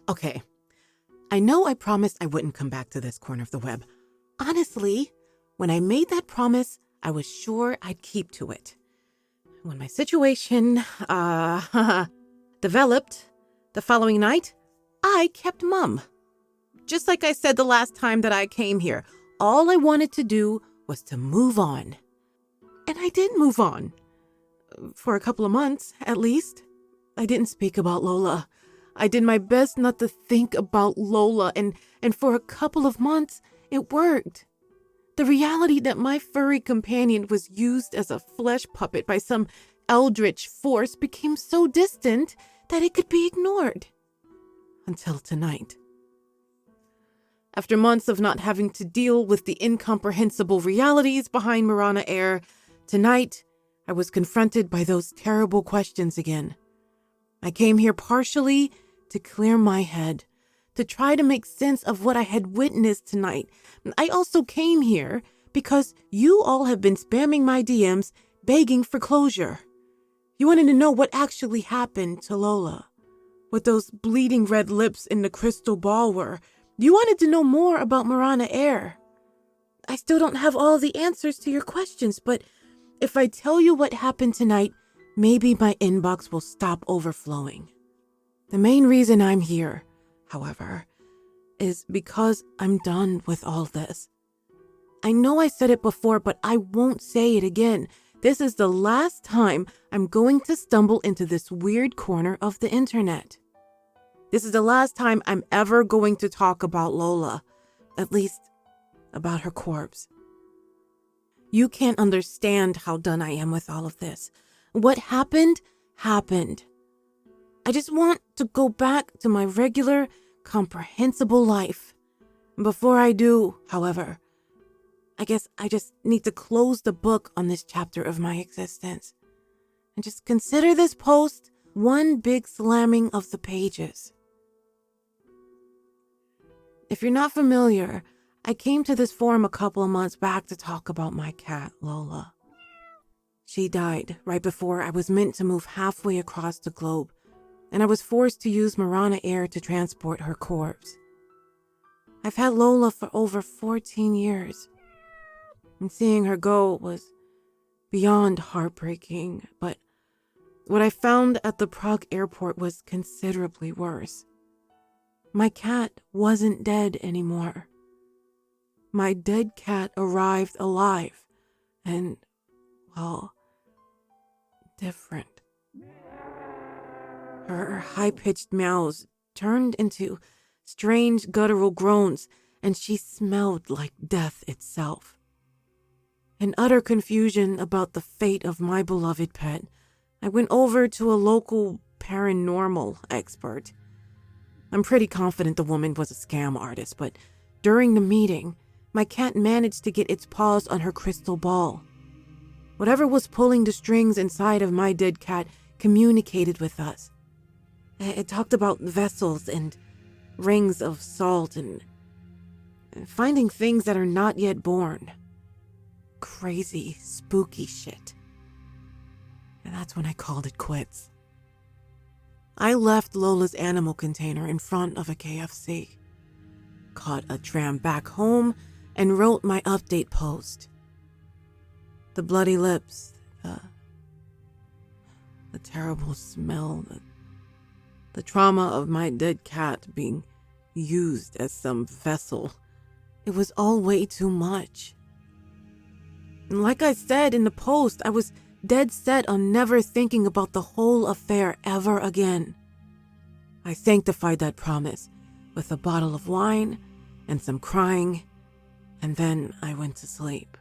Okay, I know I promised I wouldn't come back to this corner of the web. Honestly, when I made that promise, I was sure I'd keep to it. When my situation, developed the following night, I kept mum. Just like I said the last time that I came here, all I wanted to do was to move on. And I did move on. For a couple of months, at least. I didn't speak about Lola. I did my best not to think about Lola, and for a couple of months, it worked. The reality that my furry companion was used as a flesh puppet by some eldritch force became so distant that it could be ignored. Until tonight. After months of not having to deal with the incomprehensible realities behind Marana Air, tonight I was confronted by those terrible questions again. I came here partially to clear my head, to try to make sense of what I had witnessed tonight. I also came here because you all have been spamming my DMs begging for closure. You wanted to know what actually happened to Lola, what those bleeding red lips in the crystal ball were. You wanted to know more about Marana Air. I still don't have all the answers to your questions, but if I tell you what happened tonight, maybe my inbox will stop overflowing. The main reason I'm here, however, is because I'm done with all this. I know I said it before, but I won't say it again. This is the last time I'm going to stumble into this weird corner of the internet. This is the last time I'm ever going to talk about Lola, at least about her corpse. You can't understand how done I am with all of this. What happened, happened. I just want to go back to my regular, comprehensible life. Before I do, however, I guess I just need to close the book on this chapter of my existence and just consider this post one big slamming of the pages. If you're not familiar, I came to this forum a couple of months back to talk about my cat, Lola. She died right before I was meant to move halfway across the globe, and I was forced to use Marana Air to transport her corpse. I've had Lola for over 14 years, and seeing her go was beyond heartbreaking, but what I found at the Prague airport was considerably worse. My cat wasn't dead anymore. My dead cat arrived alive and, well, different. Her high-pitched meows turned into strange guttural groans, and she smelled like death itself. In utter confusion about the fate of my beloved pet, I went over to a local paranormal expert. I'm pretty confident the woman was a scam artist, but during the meeting, my cat managed to get its paws on her crystal ball. Whatever was pulling the strings inside of my dead cat communicated with us. It talked about vessels and rings of salt and finding things that are not yet born. Crazy, spooky shit. And that's when I called it quits. I left Lola's animal container in front of a KFC, caught a tram back home, and wrote my update post. The bloody lips, the terrible smell, the trauma of my dead cat being used as some vessel. It was all way too much. And like I said in the post, I was dead set on never thinking about the whole affair ever again. I sanctified that promise with a bottle of wine and some crying, and then I went to sleep.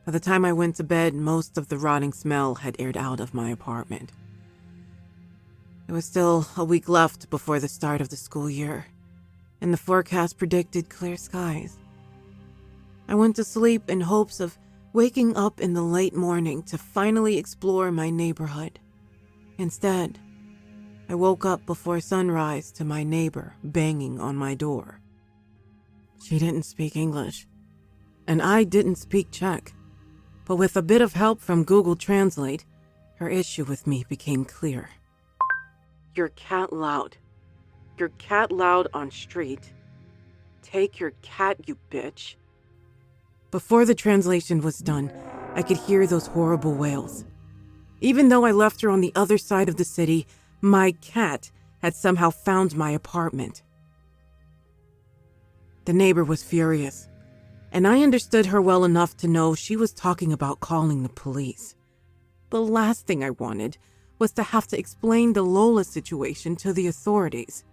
By the time I went to bed, most of the rotting smell had aired out of my apartment. There was still a week left before the start of the school year, and the forecast predicted clear skies. I went to sleep in hopes of waking up in the late morning to finally explore my neighborhood. Instead, I woke up before sunrise to my neighbor banging on my door. She didn't speak English, and I didn't speak Czech, but with a bit of help from Google Translate, her issue with me became clear. "You're cat loud. your cat loud on street. Take your cat, you bitch. Before the translation was done, I could hear those horrible wails. Even though I left her on the other side of the city, my cat had somehow found my apartment. The neighbor was furious, and I understood her well enough to know she was talking about calling the police. The last thing I wanted was to have to explain the Lola situation to the authorities.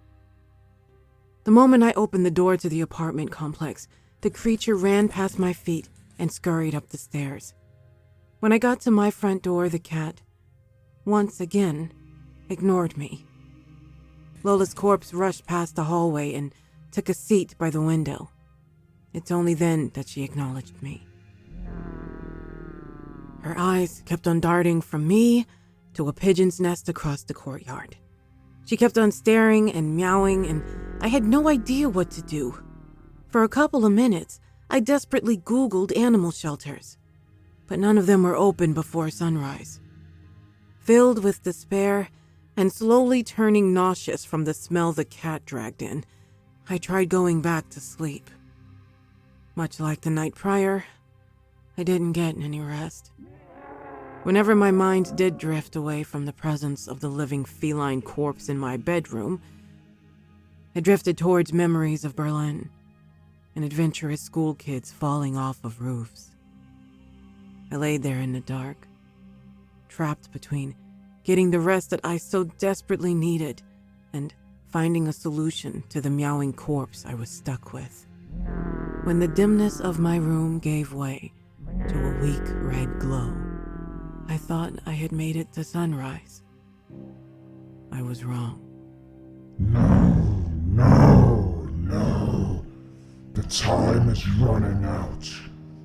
The moment I opened the door to the apartment complex, the creature ran past my feet and scurried up the stairs. When I got to my front door, the cat, once again, ignored me. Lola's corpse rushed past the hallway and took a seat by the window. It's only then that she acknowledged me. Her eyes kept on darting from me to a pigeon's nest across the courtyard. She kept on staring and meowing, and I had no idea what to do. For a couple of minutes, I desperately Googled animal shelters, but none of them were open before sunrise. Filled with despair and slowly turning nauseous from the smell the cat dragged in, I tried going back to sleep. Much like the night prior, I didn't get any rest. Whenever my mind did drift away from the presence of the living feline corpse in my bedroom, it drifted towards memories of Berlin and adventurous school kids falling off of roofs. I laid there in the dark, trapped between getting the rest that I so desperately needed and finding a solution to the meowing corpse I was stuck with. When the dimness of my room gave way to a weak red glow, I thought I had made it to sunrise. I was wrong. No. The time is running out.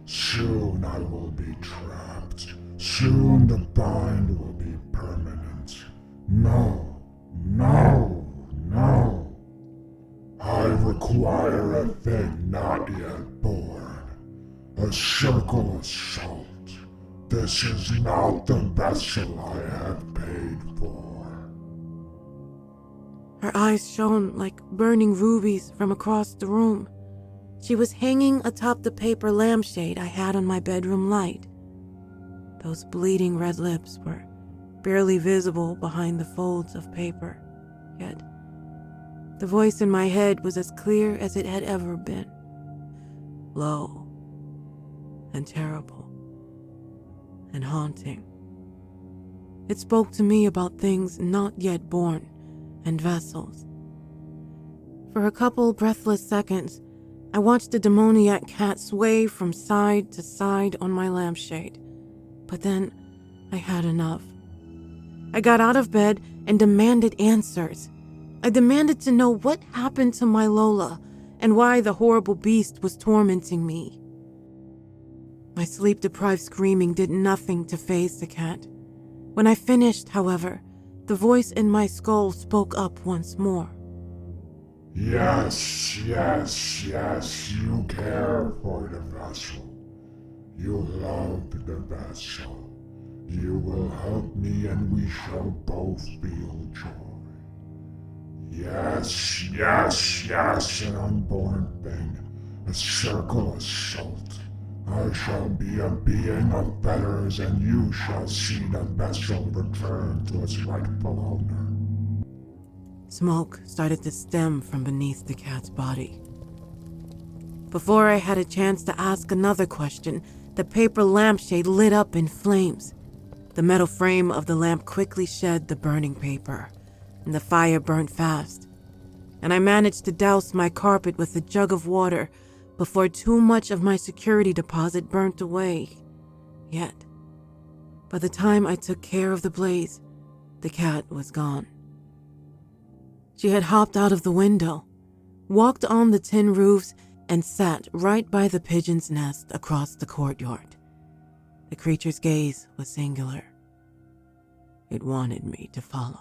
Soon I will be trapped. Soon the bind will be permanent. No. I require a thing not yet born. A circle of salt. This is not the vessel I have paid for. Her eyes shone like burning rubies from across the room. She was hanging atop the paper lampshade I had on my bedroom light. Those bleeding red lips were barely visible behind the folds of paper, yet the voice in my head was as clear as it had ever been. Low and terrible and haunting. It spoke to me about things not yet born and vessels. For a couple breathless seconds, I watched the demoniac cat sway from side to side on my lampshade. But then I had enough. I got out of bed and demanded answers. I demanded to know what happened to my Lola and why the horrible beast was tormenting me. My sleep-deprived screaming did nothing to faze the cat. When I finished, however, the voice in my skull spoke up once more. Yes, you care for the vessel. You love the vessel. You will help me and we shall both feel joy. Yes, an unborn thing, a circle of salt. I shall be a being of feathers and you shall see the vessel return to its rightful owner. Smoke started to stem from beneath the cat's body. Before I had a chance to ask another question, the paper lampshade lit up in flames. The metal frame of the lamp quickly shed the burning paper, and the fire burnt fast. And I managed to douse my carpet with a jug of water before too much of my security deposit burnt away. Yet, by the time I took care of the blaze, the cat was gone. She had hopped out of the window, walked on the tin roofs, and sat right by the pigeon's nest across the courtyard. The creature's gaze was singular. It wanted me to follow.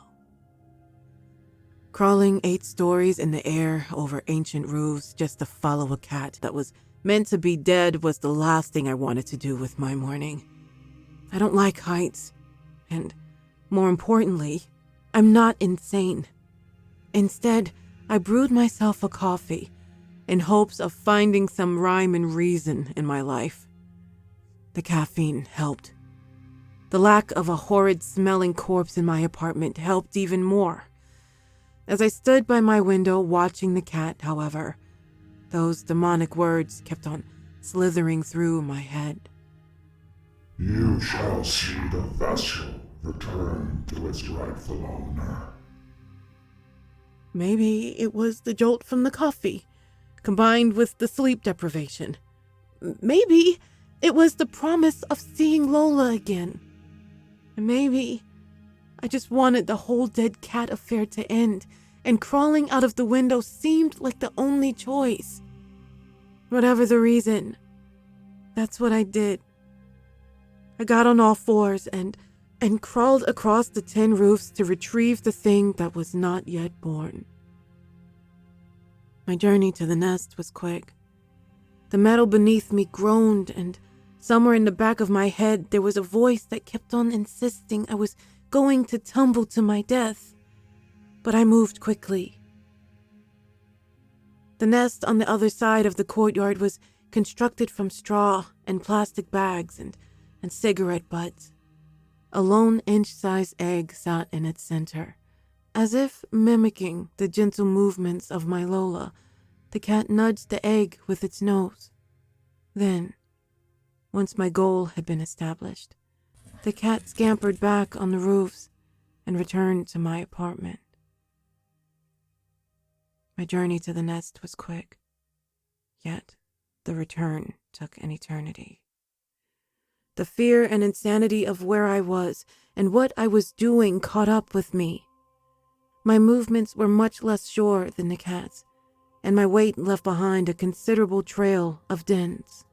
Crawling 8 stories in the air over ancient roofs just to follow a cat that was meant to be dead was the last thing I wanted to do with my morning. I don't like heights, and more importantly, I'm not insane. Instead, I brewed myself a coffee in hopes of finding some rhyme and reason in my life. The caffeine helped. The lack of a horrid-smelling corpse in my apartment helped even more. As I stood by my window watching the cat, however, those demonic words kept on slithering through my head. You shall see the vessel return to its rightful owner. Maybe it was the jolt from the coffee, combined with the sleep deprivation. Maybe it was the promise of seeing Lola again. And maybe I just wanted the whole dead cat affair to end, and crawling out of the window seemed like the only choice. Whatever the reason, that's what I did. I got on all fours and crawled across the tin roofs to retrieve the thing that was not yet born. My journey to the nest was quick. The metal beneath me groaned, and somewhere in the back of my head there was a voice that kept on insisting I was going to tumble to my death. But I moved quickly. The nest on the other side of the courtyard was constructed from straw and plastic bags and cigarette butts. A lone inch-sized egg sat in its center. As if mimicking the gentle movements of my Lola, the cat nudged the egg with its nose. Then, once my goal had been established, the cat scampered back on the roofs and returned to my apartment. My journey to the nest was quick, yet the return took an eternity. The fear and insanity of where I was and what I was doing caught up with me. My movements were much less sure than the cat's, and my weight left behind a considerable trail of dents.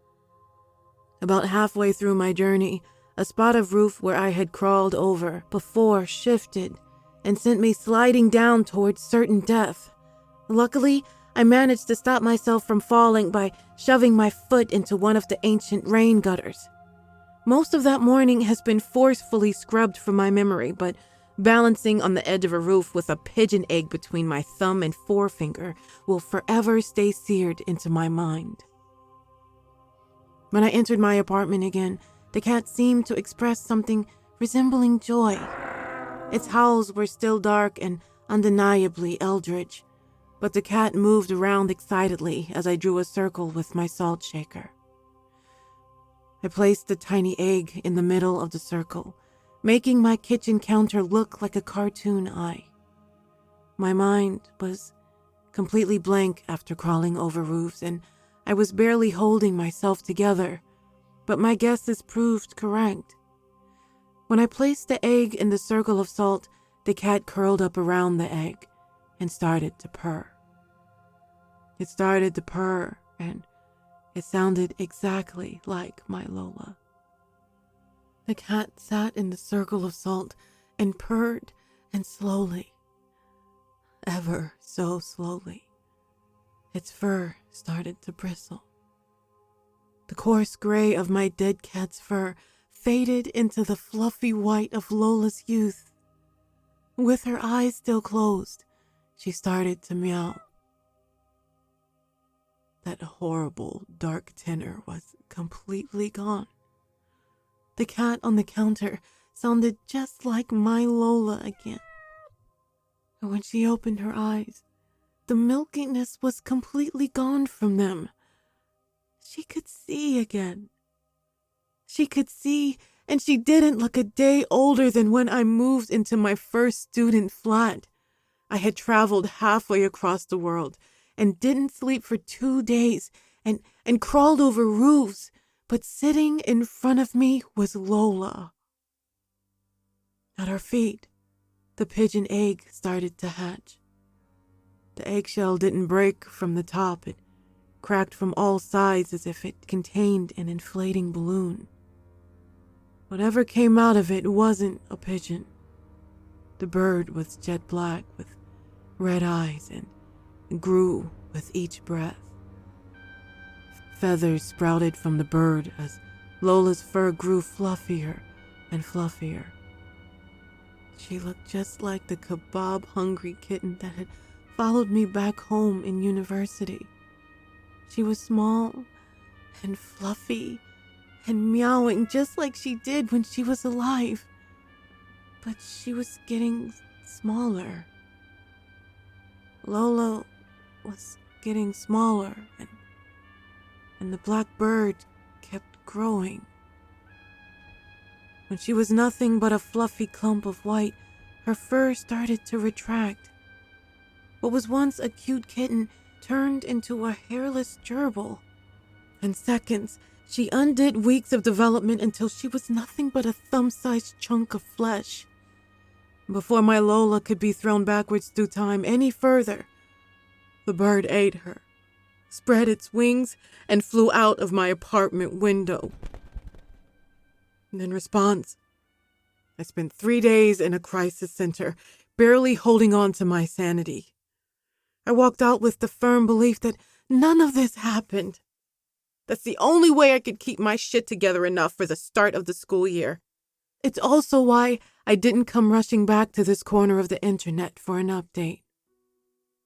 About halfway through my journey, a spot of roof where I had crawled over before shifted and sent me sliding down towards certain death. Luckily, I managed to stop myself from falling by shoving my foot into one of the ancient rain gutters. Most of that morning has been forcefully scrubbed from my memory, but balancing on the edge of a roof with a pigeon egg between my thumb and forefinger will forever stay seared into my mind. When I entered my apartment again, the cat seemed to express something resembling joy. Its howls were still dark and undeniably eldritch, but the cat moved around excitedly as I drew a circle with my salt shaker. I placed the tiny egg in the middle of the circle, making my kitchen counter look like a cartoon eye. My mind was completely blank after crawling over roofs, and I was barely holding myself together, but my guesses proved correct. When I placed the egg in the circle of salt, the cat curled up around the egg and started to purr. It started to purr, and it sounded exactly like my Lola. The cat sat in the circle of salt and purred, and slowly, ever so slowly, its fur started to bristle. The coarse gray of my dead cat's fur faded into the fluffy white of Lola's youth. With her eyes still closed, she started to meow. That horrible dark tenor was completely gone. The cat on the counter sounded just like my Lola again. And when she opened her eyes, the milkiness was completely gone from them. She could see again. She could see, and she didn't look a day older than when I moved into my first student flat. I had traveled halfway across the world and didn't sleep for 2 days and crawled over roofs, but sitting in front of me was Lola. At our feet, the pigeon egg started to hatch. The eggshell didn't break from the top. It cracked from all sides as if it contained an inflating balloon. Whatever came out of it wasn't a pigeon. The bird was jet black with red eyes and grew with each breath. Feathers sprouted from the bird as Lola's fur grew fluffier and fluffier. She looked just like the kebab-hungry kitten that had followed me back home in university. She was small and fluffy and meowing just like she did when she was alive. But she was getting smaller. Lola was getting smaller, and the black bird kept growing. When she was nothing but a fluffy clump of white, her fur started to retract. What was once a cute kitten turned into a hairless gerbil. In seconds, she undid weeks of development until she was nothing but a thumb-sized chunk of flesh. Before my Lola could be thrown backwards through time any further, the bird ate her, spread its wings, and flew out of my apartment window. And in response, I spent 3 days in a crisis center, barely holding on to my sanity. I walked out with the firm belief that none of this happened. That's the only way I could keep my shit together enough for the start of the school year. It's also why I didn't come rushing back to this corner of the internet for an update.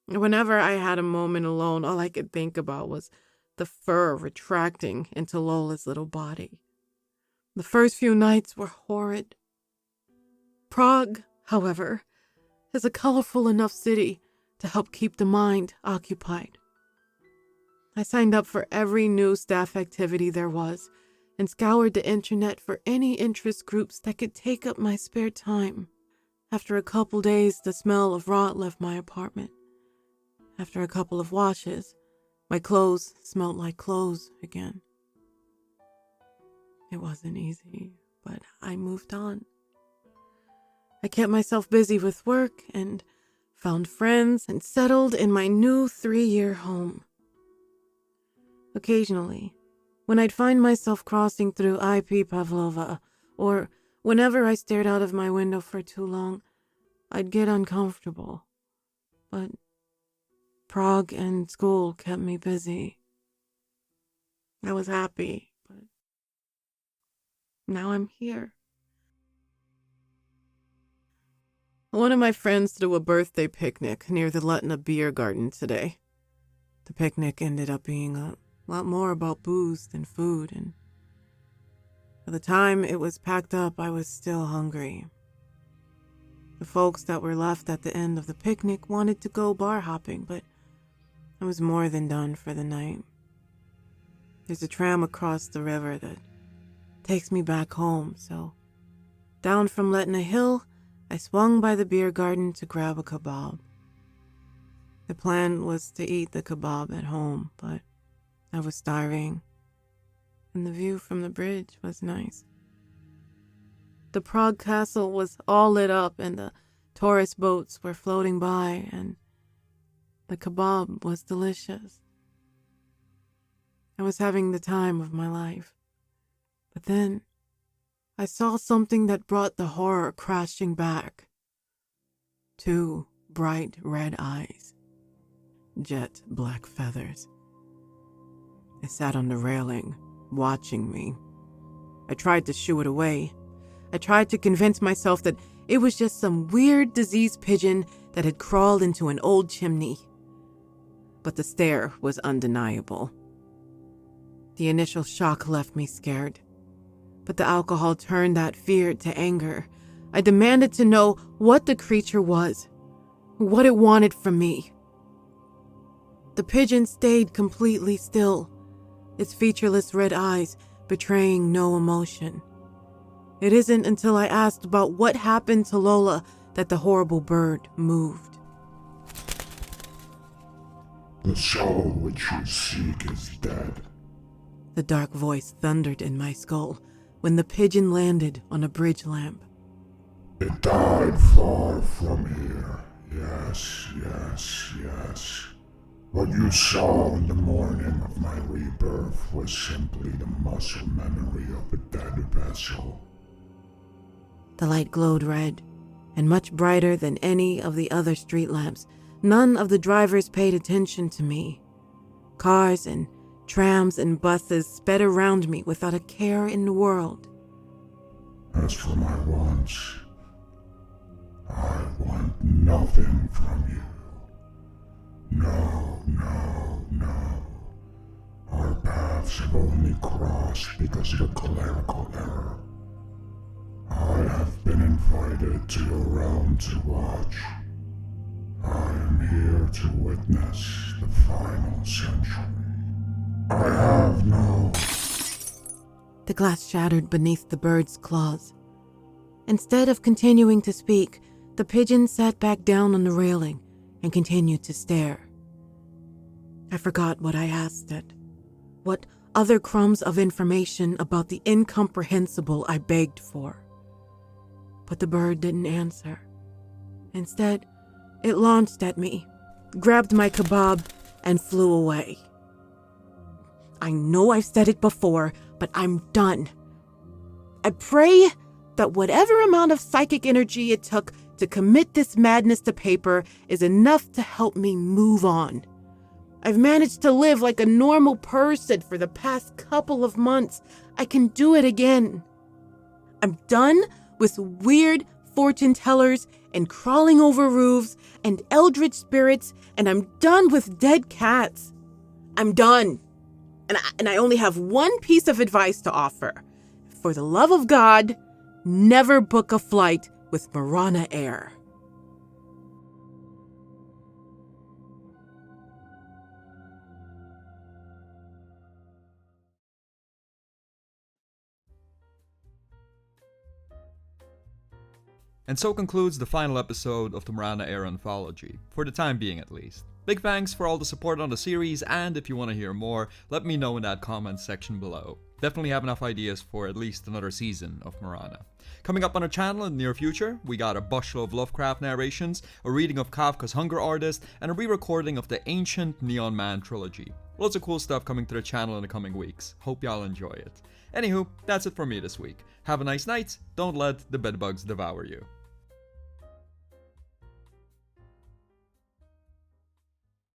Whenever I had a moment alone, all I could think about was the fur retracting into Lola's little body. The first few nights were horrid. Prague, however, is a colorful enough city to help keep the mind occupied. I signed up for every new staff activity there was and scoured the internet for any interest groups that could take up my spare time. After a couple days, the smell of rot left my apartment. After a couple of washes, my clothes smelled like clothes again. It wasn't easy, but I moved on. I kept myself busy with work and found friends and settled in my new 3-year home. Occasionally, when I'd find myself crossing through IP Pavlova, or whenever I stared out of my window for too long, I'd get uncomfortable. But Prague and school kept me busy. I was happy, but now I'm here. One of my friends threw a birthday picnic near the Letna beer garden today. The picnic ended up being a lot more about booze than food, and by the time it was packed up, I was still hungry. The folks that were left at the end of the picnic wanted to go bar hopping, but I was more than done for the night. There's a tram across the river that takes me back home, so down from Letna Hill, I swung by the beer garden to grab a kebab. The plan was to eat the kebab at home, but I was starving, and the view from the bridge was nice. The Prague castle was all lit up, and the tourist boats were floating by, and the kebab was delicious. I was having the time of my life. But then I saw something that brought the horror crashing back. 2 bright red eyes. Jet black feathers. They sat on the railing, watching me. I tried to shoo it away. I tried to convince myself that it was just some weird diseased pigeon that had crawled into an old chimney. But the stare was undeniable. The initial shock left me scared, but the alcohol turned that fear to anger. I demanded to know what the creature was, what it wanted from me. The pigeon stayed completely still, its featureless red eyes betraying no emotion. It isn't until I asked about what happened to Lola that the horrible bird moved. The soul which you seek is dead. The dark voice thundered in my skull when the pigeon landed on a bridge lamp. It died far from here. Yes, yes, yes. What you saw in the morning of my rebirth was simply the muscle memory of a dead vessel. The light glowed red, and much brighter than any of the other street lamps. None of the drivers paid attention to me. Cars and trams and buses sped around me without a care in the world. As for my wants, I want nothing from you. No, no, no. Our paths have only crossed because of a clerical error. I have been invited to your realm to watch. I am here to witness the final century. I have no... The glass shattered beneath the bird's claws. Instead of continuing to speak, the pigeon sat back down on the railing and continued to stare. I forgot what I asked it, what other crumbs of information about the incomprehensible I begged for. But the bird didn't answer. Instead, it launched at me, grabbed my kebab, and flew away. I know I've said it before, but I'm done. I pray that whatever amount of psychic energy it took to commit this madness to paper is enough to help me move on. I've managed to live like a normal person for the past couple of months. I can do it again. I'm done with weird fortune tellers and crawling over roofs and eldritch spirits, and I'm done with dead cats. I'm done. And I only have one piece of advice to offer. For the love of God, never book a flight with Marana Air. And so concludes the final episode of the Marana Air anthology, for the time being at least. Big thanks for all the support on the series, and if you want to hear more, let me know in that comment section below. Definitely have enough ideas for at least another season of Marana. Coming up on our channel in the near future, we got a bushel of Lovecraft narrations, a reading of Kafka's Hunger Artist, and a re-recording of the ancient Neon Man trilogy. Lots of cool stuff coming to the channel in the coming weeks. Hope y'all enjoy it. Anywho, that's it for me this week. Have a nice night, don't let the bedbugs devour you.